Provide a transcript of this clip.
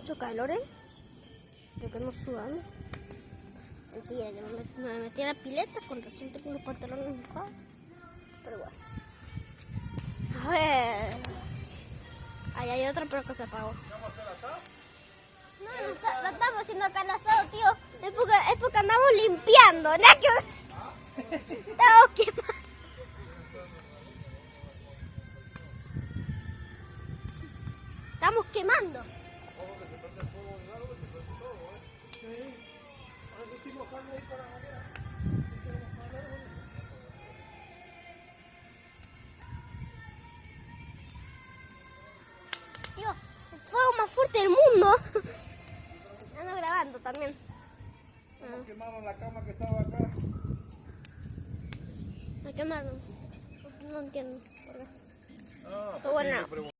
mucho calor, Creo que no sudamos. Mentira, yo me metí a la pileta con reciente con los pantalones mojados. Pero bueno. A ver. Ahí hay otro, pero que se apagó. ¿Vamos a hacer asado? No estamos haciendo acá el asado, tío. Es porque andamos limpiando. Nada que ver. Estamos quemando. Estamos quemando. Tío, el fuego más fuerte del mundo. Ando grabando también. Quemaron la cama que estaba acá. Me quemaron. No entiendo por qué. Ah, Pero bueno.